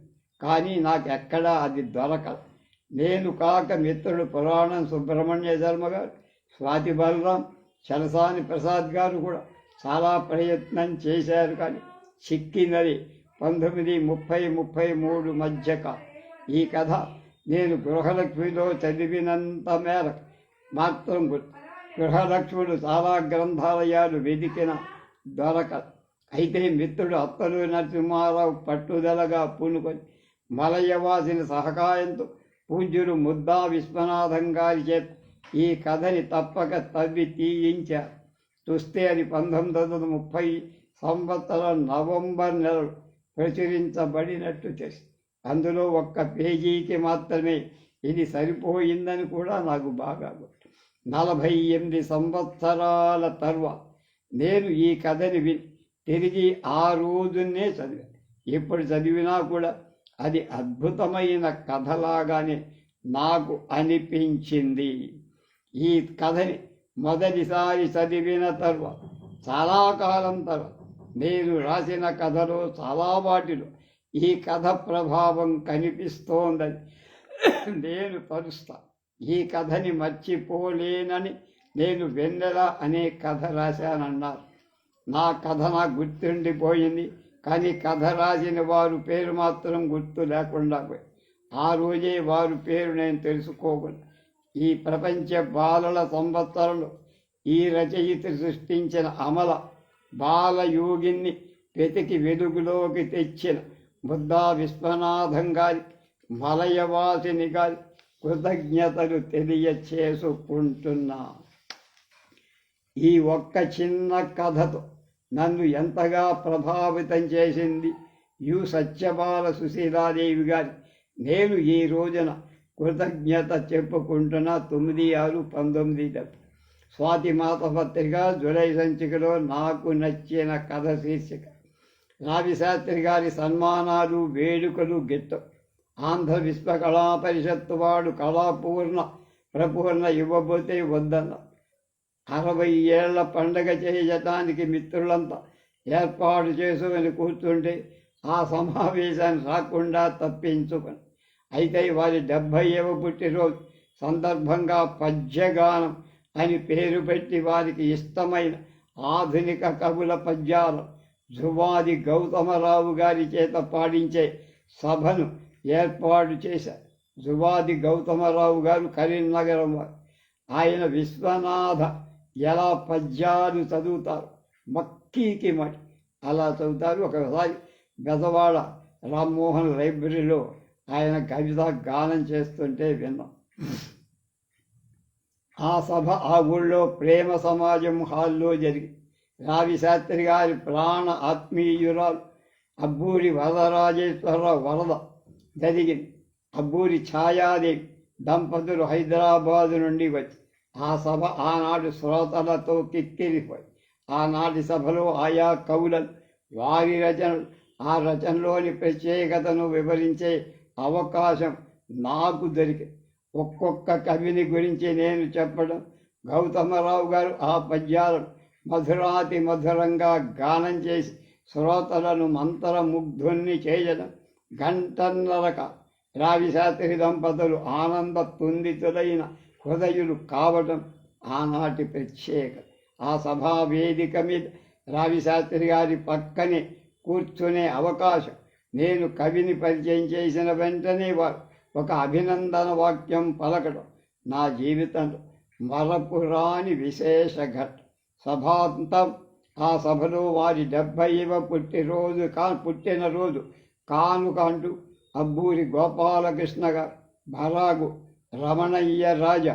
కానీ నాకు ఎక్కడా అది దొరకదు. నేను కాక మిత్రుడు పురాణం సుబ్రహ్మణ్య శర్మ గారు, స్వాతి బలరాం, చలసాని ప్రసాద్ గారు కూడా చాలా ప్రయత్నం చేశారు, కానీ చిక్కినది 1930-33 మధ్య కాలం. ఈ కథ నేను గృహలక్ష్మిలో చదివినంత మేరకు మాత్రం గుర్తు. గృహలక్ష్ముడు చాలా గ్రంథాలయాలు వెదికిన దొరకదు. అయితే మిత్రుడు అత్తలూరి నరసింహారావు పట్టుదలగా పూనుకొని మలయవాసిని సహకారంతో పూజ్యులు ముద్దా విశ్వనాథం గారి చేత ఈ కథని తప్పక తవ్వి తీయించారు. చూస్తే అది 1930 సంవత్సరం నవంబర్ నెలలో ప్రచురించబడినట్టు చేసి అందులో 1 పేజీకి మాత్రమే ఇది సరిపోయిందని కూడా నాకు బాగా గుర్తు. 48 సంవత్సరాల తర్వాత నేను ఈ కథని విని తిరిగి ఆ రోజునే చదివాను. ఎప్పుడు చదివినా కూడా అది అద్భుతమైన కథలాగానే నాకు అనిపించింది. ఈ కథని మొదటిసారి చదివిన తర్వాత చాలా కాలం తర్వాత నేను రాసిన కథలో చాలా వాటిలో ఈ కథ ప్రభావం కనిపిస్తోందని నేను తలుస్తా. ఈ కథని మర్చిపోలేనని నేను వెన్నెల అనే కథ రాశానన్నారు. నా కథ నాకు గుర్తుండిపోయింది, కానీ కథ రాసిన వారు పేరు మాత్రం గుర్తు లేకుండా పోయి ఆ రోజే వారి పేరు నేను తెలుసుకోకుండా ఈ ప్రపంచ బాలల సంవత్సరంలో ఈ రచయిత సృష్టించిన అమల బాలయోగిని వెతికి వెలుగులోకి తెచ్చిన ముద్దా విశ్వనాథం గారి, మలయవాసిని గారి కృతజ్ఞతలు తెలియచేసుకుంటున్నా. ఈ ఒక్క చిన్న కథతో నన్ను ఎంతగా ప్రభావితం చేసింది యు సత్యబాల సుశీలాదేవి గారి నేను ఈ రోజున కృతజ్ఞత చెప్పుకుంటున్న 9/6/19. స్వాతి మాసపత్రిక జూలై సంచికలో నాకు నచ్చిన కథ శీర్షిక రావిశాస్త్రి గారి సన్మానాలు వేడుకలు గిట్టం. ఆంధ్ర విశ్వ కళా పరిషత్తు వాడు కళాపూర్ణ ప్రపూర్ణ ఇవ్వబోతే వద్దన్న. 60 ఏళ్ల పండగ చేయటానికి మిత్రులంతా ఏర్పాటు చేసుకుని కూర్చుంటే ఆ సమావేశాన్ని రాకుండా తప్పించుకొని, అయితే వారి 70వ పుట్టినరోజు సందర్భంగా పద్యగానం అని పేరు పెట్టి వారికి ఇష్టమైన ఆధునిక కవుల పద్యాలు జువాది గౌతమరావు గారి చేత పాడించే సభను ఏర్పాటు చేశారు. జువాది గౌతమరావు గారు కరీంనగరం వారు. ఆయన విశ్వనాథ ఎలా పద్యాలు చదువుతారు, మక్కీకి మట్టి అలా చదువుతారు. ఒకసారి బెజవాడ రామ్మోహన్ లైబ్రరీలో ఆయన కవిత గానం చేస్తుంటే విన్నాం. ఆ సభ ఆ ఊళ్ళో ప్రేమ సమాజం హాల్లో జరిగి రావిశాస్త్రి గారి ప్రాణ ఆత్మీయురాలు అబ్బూరి వరదరాజేశ్వరరావు వరద జరిగింది. అబ్బూరి ఛాయాదేవి దంపతులు హైదరాబాదు నుండి వచ్చి ఆ సభ ఆనాడు శ్రోతలతో కిక్కిరిపోయి, ఆనాటి సభలో ఆయా కవులను వారి రచనలు ఆ రచనలోని ప్రత్యేకతను వివరించే అవకాశం నాకు దొరికింది. ఒక్కొక్క కవిని గురించి నేను చెప్పడం, గౌతమరావు గారు ఆ పద్యాలను మధురాతి మధురంగా గానం చేసి శ్రోతలను మంత్రముగ్ధుల్ని చేయడం, గంటన్నరక రావిశాస్త్రి దంపతులు ఆనంద తుందితులైన హృదయులు కావటం ఆనాటి ప్రత్యేకత. ఆ సభా వేదిక మీద రావిశాస్త్రి గారి పక్కనే కూర్చునే అవకాశం, నేను కవిని పరిచయం చేసిన వెంటనే వారు ఒక అభినందన వాక్యం పలకడం నా జీవితంలో మరపురాని విశేష ఘట్టం. సభాంతం ఆ సభలో వారి 70వ పుట్టినరోజు కానుక అంటూ అబ్బూరి గోపాలకృష్ణ గారు, బరాగు రమణయ్య రాజ,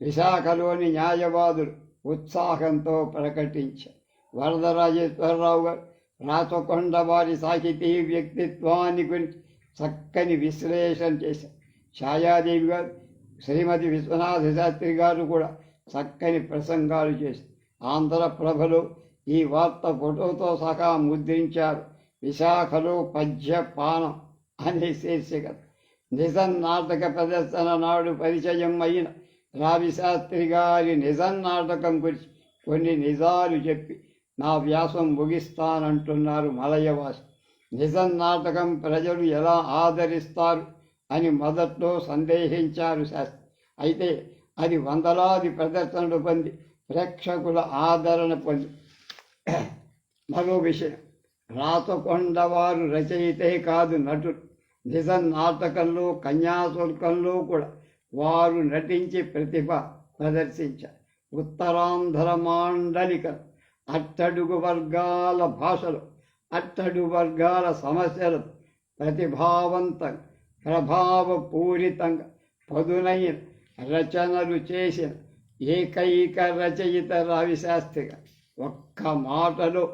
విశాఖలోని న్యాయవాదులు ఉత్సాహంతో ప్రకటించారు. వరదరాజేశ్వరరావు గారు రాచకొండ వారి సాహితీ వ్యక్తిత్వాన్ని గురించి చక్కని విశ్లేషణ చేశారు. ఛాయాదేవి గారు, శ్రీమతి విశ్వనాథ శాస్త్రి గారు కూడా చక్కని ప్రసంగాలు చేశారు. ఆంధ్రప్రభలో ఈ వార్త ఫోటోతో సహా ముద్రించారు. విశాఖలో పద్యపానం అనే శీర్షిక. నిజం నాటక ప్రదర్శన నాడు పరిచయం అయిన రావిశాస్త్రి గారి నిజం నాటకం గురించి కొన్ని నిజాలు చెప్పి నా వ్యాసం ముగిస్తానంటున్నారు మలయవాసి. నిజం నాటకం ప్రజలు ఎలా ఆదరిస్తారు అని మొదట్లో సందేహించారు శాస్త్రి. అయితే అది వందలాది ప్రదర్శనలు పొంది ప్రేక్షకుల ఆదరణ పొంది. మరో విషయం, రాచకొండవారు రచయితే కాదు నటుడు. నిజం నాటకంలో కన్యాశుల్కంలో కూడా వారు నటించి ప్రతిభ ప్రదర్శించారు. ఉత్తరాంధ్ర మాండలికలు, అట్టడుగు వర్గాల భాషలు, అట్టడుగు వర్గాల సమస్యలు ప్రతిభావంతంగా ప్రభావపూరితంగా పదునైన రచనలు చేసిన ఏకైక రచయిత రావిశాస్త్రిగా. ఒక్క మాటలో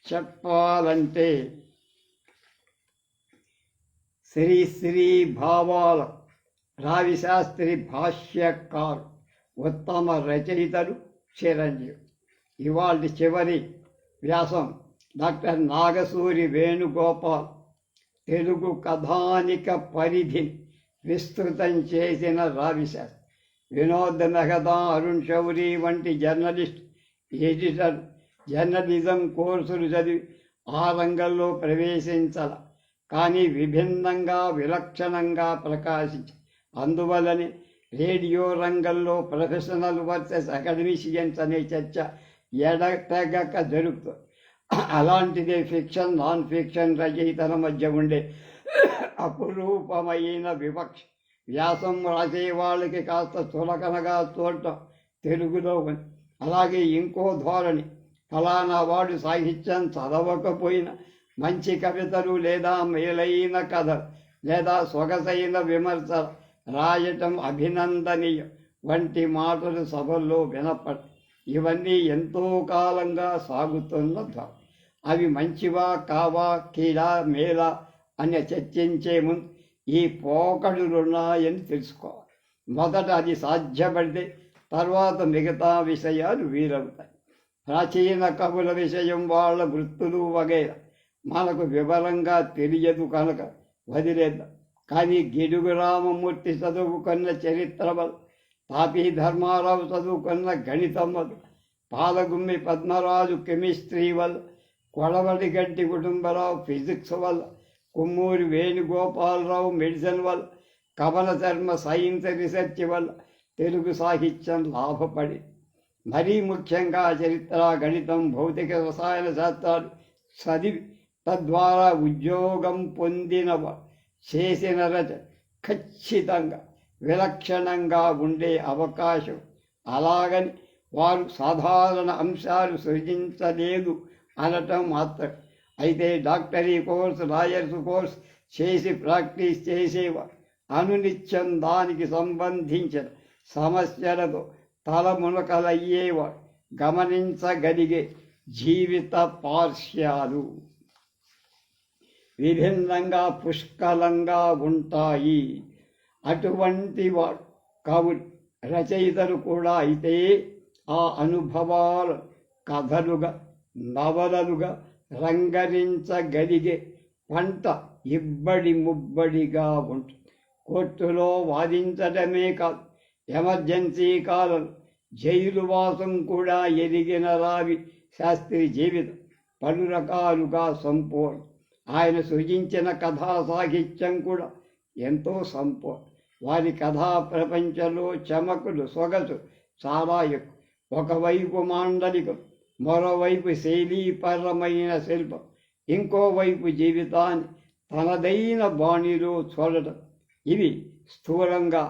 చెప్పాలంటే శ్రీ భావాల రావిశాస్త్రి భాష్యకారు, ఉత్తమ రచయితలు చిరంజీవి. ఇవాళ చివరి వ్యాసం డాక్టర్ నాగసూరి వేణుగోపాల్ తెలుగు కథానిక పరిధిని విస్తృతం చేసిన రావిశాస్త్రి. వినోద్ మెహతా, అరుణ్ శౌరి వంటి జర్నలిస్ట్, ఎడిటర్ జర్నలిజం కోర్సులు చదివి ఆ రంగంలో ప్రవేశించాల, కానీ విభిన్నంగా విలక్షణంగా ప్రకాశించి అందువల్లనే రేడియో రంగంలో ప్రొఫెషనల్ వర్సెస్ అకాడమిషియన్స్ అనే చర్చ ఎడతెగక జరుగుతుంది. అలాంటిదే ఫిక్షన్ నాన్ ఫిక్షన్ రచయితల మధ్య ఉండే అపురూపమైన వివక్ష. వ్యాసం రాసే వాళ్ళకి కాస్త చులకనగా చూడటం తెలుగులో ఉంది. అలాగే ఇంకో ధోరణి, ఫలానా వాడు సాహిత్యం చదవకపోయినా మంచి కవితలు లేదా మేలైన కథలు లేదా సొగసైన విమర్శలు రాయటం అభినందనీయం వంటి మాటలు సభల్లో వినపడ. ఇవన్నీ ఎంతో కాలంగా సాగుతున్న ధోరణి. అవి మంచివా కావా, కీడా మేలా అని చర్చించే ముందు ఈ పోకడులున్నాయని తెలుసుకోవాలి. మొదట అది సాధ్యపడితే తర్వాత మిగతా విషయాలు వీలవుతాయి. ప్రాచీన కవుల విషయం, వాళ్ళ వృత్తులు వగైరా మనకు వివరంగా తెలియదు కనుక వదిలేద్దాం. కానీ గిడుగు రామమూర్తి చదువుకున్న చరిత్ర వల్ల, తాపీ ధర్మారావు చదువుకున్న గణితం వల్ల, పాలగుమ్మి పద్మరాజు కెమిస్ట్రీ వల్ల, కొడవలిగడ్డి కుటుంబరావు ఫిజిక్స్ వల్ల, కుమ్మూరి వేణుగోపాలరావు మెడిసిన్ వల్ల, కమల శర్మ సైన్స్ రీసెర్చ్ వల్ల తెలుగు సాహిత్యం లాభపడి, మరీ ముఖ్యంగా చరిత్ర, గణితం, భౌతిక రసాయన శాస్త్రాలు చదివి తద్వారా ఉద్యోగం పొందిన చేసిన రచన ఖచ్చితంగా విలక్షణంగా ఉండే అవకాశం. అలాగని వారు సాధారణ అంశాలు సృజించలేదు అనటం మాత్రం. అయితే డాక్టరీ కోర్సు, లాయర్స్ కోర్సు చేసి ప్రాక్టీస్ చేసేవారు అనునిత్యం దానికి సంబంధించిన సమస్యలతో తలమునకలయ్యేవారు గమనించగలిగే జీవిత పార్శ్యాలు విభిన్నంగా పుష్కలంగా ఉంటాయి. అటువంటి వాడు కవులు, రచయితలు కూడా అయితే ఆ అనుభవాలు కథలుగా, నవలలుగా రంగరించగలిగే పంట ఇబ్బడి ముబ్బడిగా ఉంటుంది. కోర్టులో వాదించడమే కాదు, ఎమర్జెన్సీ కాలం జైలు వాసం కూడా ఎదిగిన రావి శాస్త్రి జీవితం పలు రకాలుగా సంపూర్ణ. ఆయన సృజించిన కథా సాహిత్యం కూడా ఎంతో సంపూర్ణ. వారి కథా ప్రపంచంలో చమకులు, సొగసు చాలా ఎక్కువ. ఒకవైపు మాండలికం, మరోవైపు శైలీపరమైన శిల్పం, ఇంకోవైపు జీవితాన్ని తనదైన బాణిలో చూడటం. ఇవి స్థూలంగా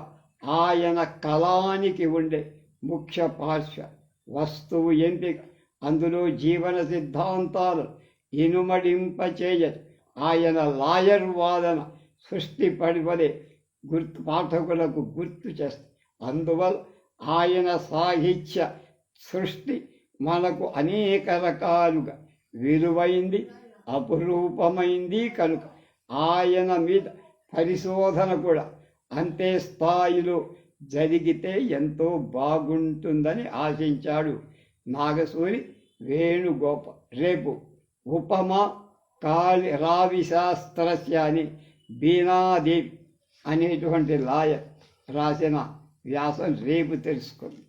ఆయన కళానికి ఉండే ముఖ్య పార్శ్వ. వస్తువు ఎంపిక, అందులో జీవన సిద్ధాంతాలు ఇనుమడింపచేయదు. ఆయన లాయర్ వాదన సృష్టి పడిపడే పాఠకులకు గుర్తు చేస్తుంది. అందువల్ల ఆయన సాహిత్య సృష్టి మనకు అనేక రకాలుగా విలువైంది, అపురూపమైంది కనుక ఆయన మీద పరిశోధన కూడా అంతే స్థాయిలో జరిగితే ఎంతో బాగుంటుందని ఆశించాడు నాగసూరి వేణుగోపాల్. రేపు ఉపమా రావి శాస్త్రస్య అని బీనాదేవి అనేటువంటి లాయర్ రాసిన వ్యాసం రేపు తెలుసుకుంది.